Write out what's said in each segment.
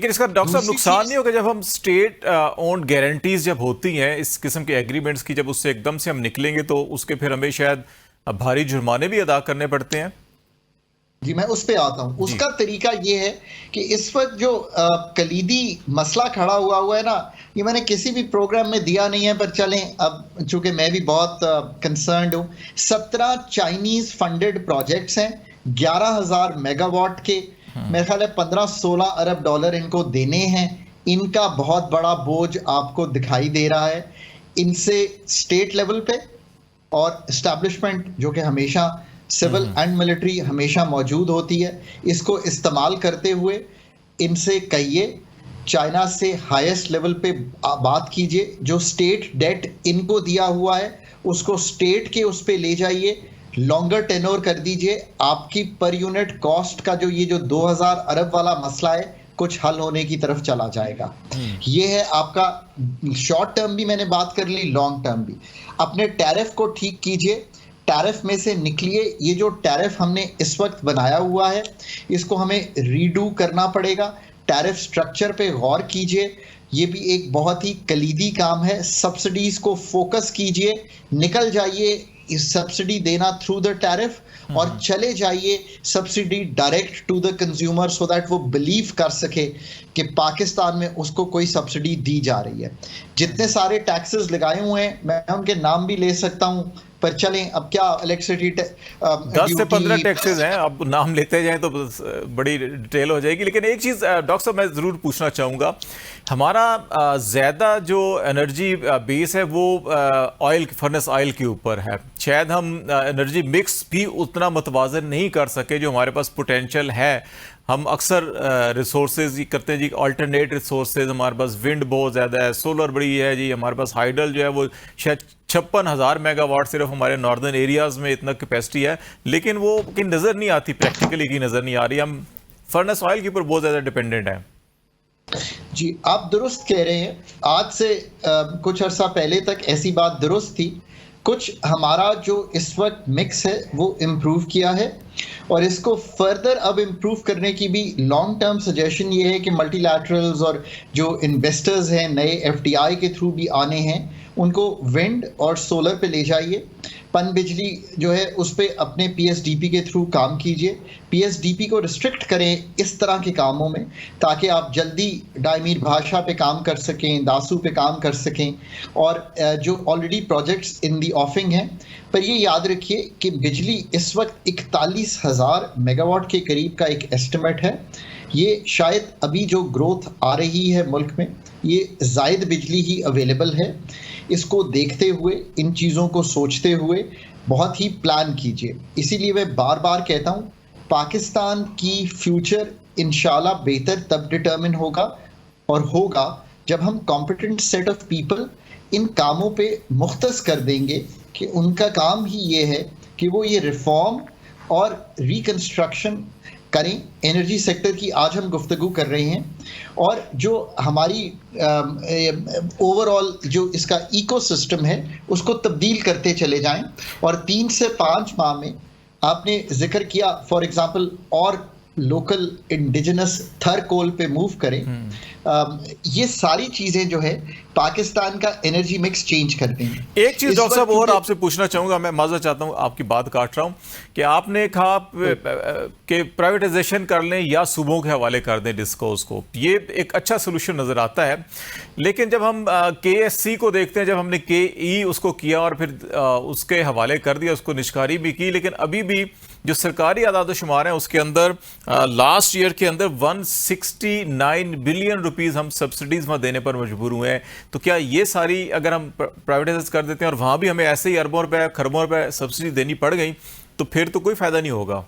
लेकिन इसका डॉक्टर साहब दूसरी नुकसान चीज, नहीं होगा जब हम स्टेट ओन्ड गारंटीज जब होती हैं इस किस्म के एग्रीमेंट्स की, जब उससे एकदम से हम निकलेंगे तो उसके फिर हमें शायद भारी जुर्माने भी अदा करने पड़ते हैं। जी मैं उस पे आता हूं। जी। उसका तरीका ये है कि इस वक्त जो कलीदी मसला खड़ा हुआ हुआ है ना, ये मैंने किसी भी प्रोग्राम में दिया नहीं है, पर चलें अब चूंकि मैं भी बहुत कंसर्न्ड हूं। 17 चाइनीज फंडेड प्रोजेक्ट्स हैं, 11,000 मेगावाट के। मेरे ख्याल है 15-16 अरब डॉलर इनको देने हैं। इनका बहुत बड़ा बोझ आपको दिखाई दे रहा है। इनसे स्टेट लेवल पे और एस्टैब्लिशमेंट जो कि हमेशा सिविल एंड मिलिट्री हमेशा मौजूद होती है, इसको इस्तेमाल करते हुए इनसे कहिए, चाइना से हाईएस्ट लेवल पे बात कीजिए। जो स्टेट डेट इनको दिया हुआ है उसको स्टेट के उस पे ले जाइए, लॉन्गर टेनोर कर दीजिए। आपकी पर यूनिट कॉस्ट का जो ये जो 2000 अरब वाला मसला है कुछ हल होने की तरफ चला जाएगा। ये है आपका शॉर्ट टर्म भी मैंने बात कर ली, लॉन्ग टर्म भी। अपने टैरिफ को ठीक कीजिए, टैरिफ में से निकलिए। ये जो टैरिफ हमने इस वक्त बनाया हुआ है इसको हमें रीडू करना पड़ेगा। टैरिफ स्ट्रक्चर पे गौर कीजिए, ये भी एक बहुत ही कलीदी काम है। सब्सिडीज को फोकस कीजिए, निकल जाइए इस सब्सिडी देना थ्रू द टैरिफ और चले जाइए subsidy direct to the consumer, so that वो बिलीव कर सके कि पाकिस्तान में उसको कोई सब्सिडी दी जा रही है। जितने सारे टैक्सेस लगाए हुए हैं मैं उनके नाम भी ले सकता हूं, पर चलें अब क्या इलेक्ट्रिसिटी 10 से 15 टैक्सेस हैं, अब नाम लेते जाएं तो बड़ी डिटेल हो जाएगी। लेकिन एक चीज़ डॉक्टर साहब मैं ज़रूर पूछना चाहूँगा, हमारा ज़्यादा जो एनर्जी बेस है वो ऑयल, फर्नेस ऑयल के ऊपर है। शायद हम एनर्जी मिक्स भी उतना मुतवाज़न नहीं कर सके जो हमारे पास पोटेंशियल है। हम अक्सर रिसोर्सेज ही करते हैं जी, अल्टरनेट रिसोर्सेज। हमारे पास विंड बहुत ज़्यादा है, सोलर बड़ी है जी, हमारे पास हाइडल जो है वो शायद 56,000 मेगावाट सिर्फ हमारे नॉर्दर्न एरियाज़ में इतना कैपेसिटी है, लेकिन वो की नज़र नहीं आती, प्रैक्टिकली की नज़र नहीं आ रही। हम फर्नेस ऑयल के ऊपर बहुत ज़्यादा डिपेंडेंट हैं। जी आप दुरुस्त कह रहे हैं। आज से कुछ अर्सा पहले तक ऐसी बात दुरुस्त थी। कुछ हमारा जो इस वक्त मिक्स है वो इम्प्रूव किया है और इसको फर्दर अब इम्प्रूव करने की भी लॉन्ग टर्म सजेशन ये है कि मल्टीलैटरल्स और जो इन्वेस्टर्स हैं नए एफडीआई के थ्रू भी आने हैं, उनको विंड और सोलर पे ले जाइए। पन बिजली जो है उस पर अपने पीएसडीपी के थ्रू काम कीजिए। पीएसडीपी को रिस्ट्रिक्ट करें इस तरह के कामों में ताकि आप जल्दी डायमीर भाषा पे काम कर सकें, दासू पे काम कर सकें। और जो ऑलरेडी प्रोजेक्ट्स इन दी ऑफिंग हैं, पर ये याद रखिए कि बिजली इस वक्त 41,000 मेगावाट के करीब का एक एस्टिमेट है। ये शायद अभी जो ग्रोथ आ रही है मुल्क में, ये जायद बिजली ही अवेलेबल है। इसको देखते हुए, इन चीज़ों को सोचते हुए बहुत ही प्लान कीजिए। इसीलिए मैं बार बार कहता हूँ, पाकिस्तान की फ्यूचर इंशाल्लाह बेहतर तब डिटर्मिन होगा और होगा जब हम competent set of people in कामों पे मुख्तस कर देंगे कि उनका काम ही ये है कि वो ये रिफॉर्म और रिकंस्ट्रक्शन करें। एनर्जी सेक्टर की आज हम गुफ्तगू कर रहे हैं और जो हमारी ओवरऑल जो इसका इकोसिस्टम है उसको तब्दील करते चले जाएं। और 3 से 5 माह में आपने जिक्र किया फॉर एग्जांपल और लोकल इंडिजिनस थर कोल पे मूव करें। ये सारी चीजें जो है पाकिस्तान का एनर्जी मिक्स चेंज कर देंगे। एक चीज डॉक्टर साहब और आपसे पूछना चाहूंगा, मैं माजरत चाहता हूं आपकी बात काट रहा हूं, कि आपने कहा कि प्राइवेटाइजेशन कर लें या सूबों के हवाले कर दें डिस्कोस को, ये एक अच्छा सोल्यूशन नजर आता है। लेकिन जब हम केएससी को देखते हैं, जब हमने केई उसको किया और फिर उसके हवाले कर दिया, उसको निष्कारी भी की, लेकिन अभी भी जो सरकारी आदाद शुमार हैं उसके अंदर लास्ट ईयर के अंदर 169 बिलियन रुपीस हम सब्सिडीज में देने पर मजबूर हुए हैं। तो क्या ये सारी अगर हम प्राइवेटाइज कर देते हैं और वहां भी हमें ऐसे ही अरबों रुपए खरबों रुपए सब्सिडी देनी पड़ गई तो फिर तो कोई फायदा नहीं होगा।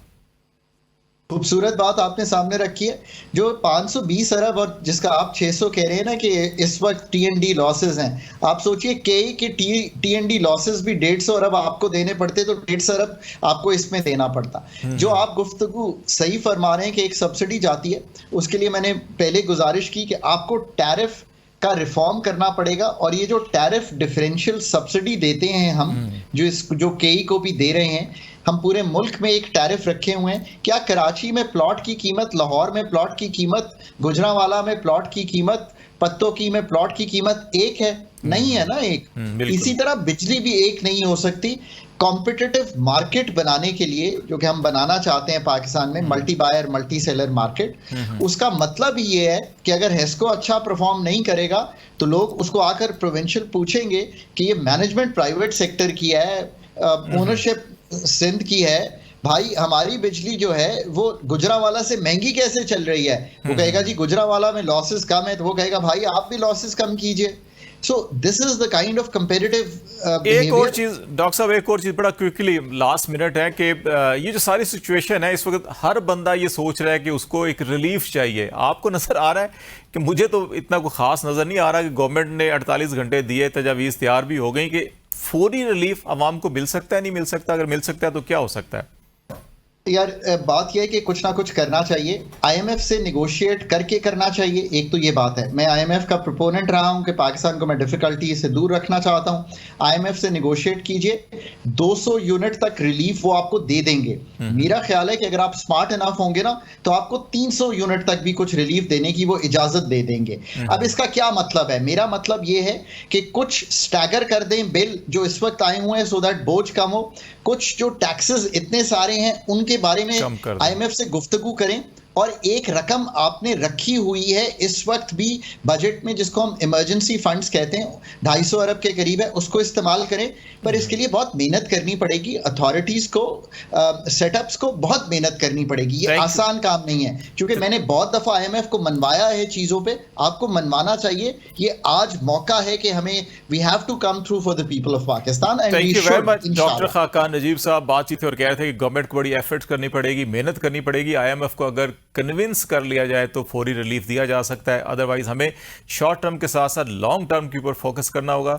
खूबसूरत बात आपने सामने रखी है। जो 520 अरब और जिसका आप 600 कह रहे हैं ना कि इस वक्त टीएनडी लॉसेस हैं, आप सोचिए कई के टीएनडी लॉसेस भी 150 अरब आपको देने पड़ते तो 150 अरब आपको इसमें देना पड़ता। जो आप गुफ्तगू सही फरमा रहे हैं कि एक सब्सिडी जाती है, उसके लिए मैंने पहले गुजारिश की कि आपको टैरिफ का रिफॉर्म करना पड़ेगा। और ये जो टैरिफ डिफरेंशियल सब्सिडी देते हैं हम, जो केई को भी दे रहे हैं, हम पूरे मुल्क में एक टैरिफ रखे हुए हैं। क्या कराची में प्लॉट की कीमत, लाहौर में प्लॉट की कीमत, गुजरांवाला में प्लॉट की कीमत, पत्तों की में प्लॉट की कीमत एक है? नहीं है ना एक। इसी तरह बिजली भी एक नहीं हो सकती। कॉम्पिटिटिव मार्केट बनाने के लिए, जो कि हम बनाना चाहते हैं पाकिस्तान में, multi buyer multi seller market, उसका मतलब ये है कि अगर हेस्को अच्छा परफॉर्म नहीं करेगा तो लोग उसको आकर प्रोविंशियल पूछेंगे कि ये मैनेजमेंट प्राइवेट सेक्टर की है, ओनरशिप सिंध की है, भाई हमारी बिजली जो है वो गुजरांवाला से महंगी कैसे चल रही है? वो कहेगा जी गुजरांवाला में लॉसेस कम है, तो वो कहेगा भाई आप भी लॉसेस कम कीजिए। So this is the kind of comparative. एक और चीज डॉक्टर साहब, एक और चीज बड़ा क्विकली लास्ट मिनट है कि ये जो सारी सिचुएशन है इस वक्त, हर बंदा ये सोच रहा है कि उसको एक रिलीफ चाहिए। आपको नजर आ रहा है कि, मुझे तो इतना कोई खास नजर नहीं आ रहा कि गवर्नमेंट ने 48 घंटे दिए, तजावीज़ तैयार भी हो गई, कि फौरी रिलीफ आवाम को मिल सकता है, नहीं मिल सकता? अगर मिल सकता है तो क्या हो सकता है? यार बात यह है कि कुछ ना कुछ करना चाहिए, आईएमएफ से निगोशिएट करके करना चाहिए। एक तो ये बात है, मैं आईएमएफ का प्रोपोनेंट रहा हूं कि पाकिस्तान को मैं डिफिकल्टी से दूर रखना चाहता हूं। आईएमएफ से निगोशिएट कीजिए, 200 यूनिट तक रिलीफ वो आपको दे देंगे। मेरा ख्याल है कि अगर आप स्मार्ट इनफ होंगे ना तो आपको 300 यूनिट तक भी कुछ रिलीफ देने की वो इजाजत दे देंगे। अब इसका क्या मतलब है? मेरा मतलब ये है कि कुछ स्टैगर कर दें बिल जो इस वक्त आए हुए हैं, सो दैट बोझ कम हो। कुछ जो टैक्सेस इतने सारे हैं उनके बारे में आईएमएफ से गुफ्तगू करें, और एक रकम आपने रखी हुई है इस वक्त भी बजट में, जिसको हम इमरजेंसी फंड्स कहते हैं, 250 अरब के करीब है, उसको इस्तेमाल करें। पर इसके लिए बहुत मेहनत करनी पड़ेगी, अथॉरिटीज को, सेटअप्स को बहुत मेहनत करनी पड़ेगी। ये आसान काम नहीं है, क्योंकि मैंने बहुत दफा आईएमएफ को मनवाया है चीजों पे, आपको मनवाना चाहिए। ये आज मौका है कि हमें, we have to come through for the people of Pakistan. Thank you very much doctor Khaqan Najeeb साहब। बातचीत और कह रहे थे कि गवर्नमेंट को बड़ी एफर्ट्स करनी पड़ेगी, मेहनत करनी पड़ेगी। आईएमएफ को अगर कन्विंस कर लिया जाए तो फौरी रिलीफ दिया जा सकता है, अदरवाइज हमें शॉर्ट टर्म के साथ साथ लॉन्ग टर्म के ऊपर फोकस करना होगा।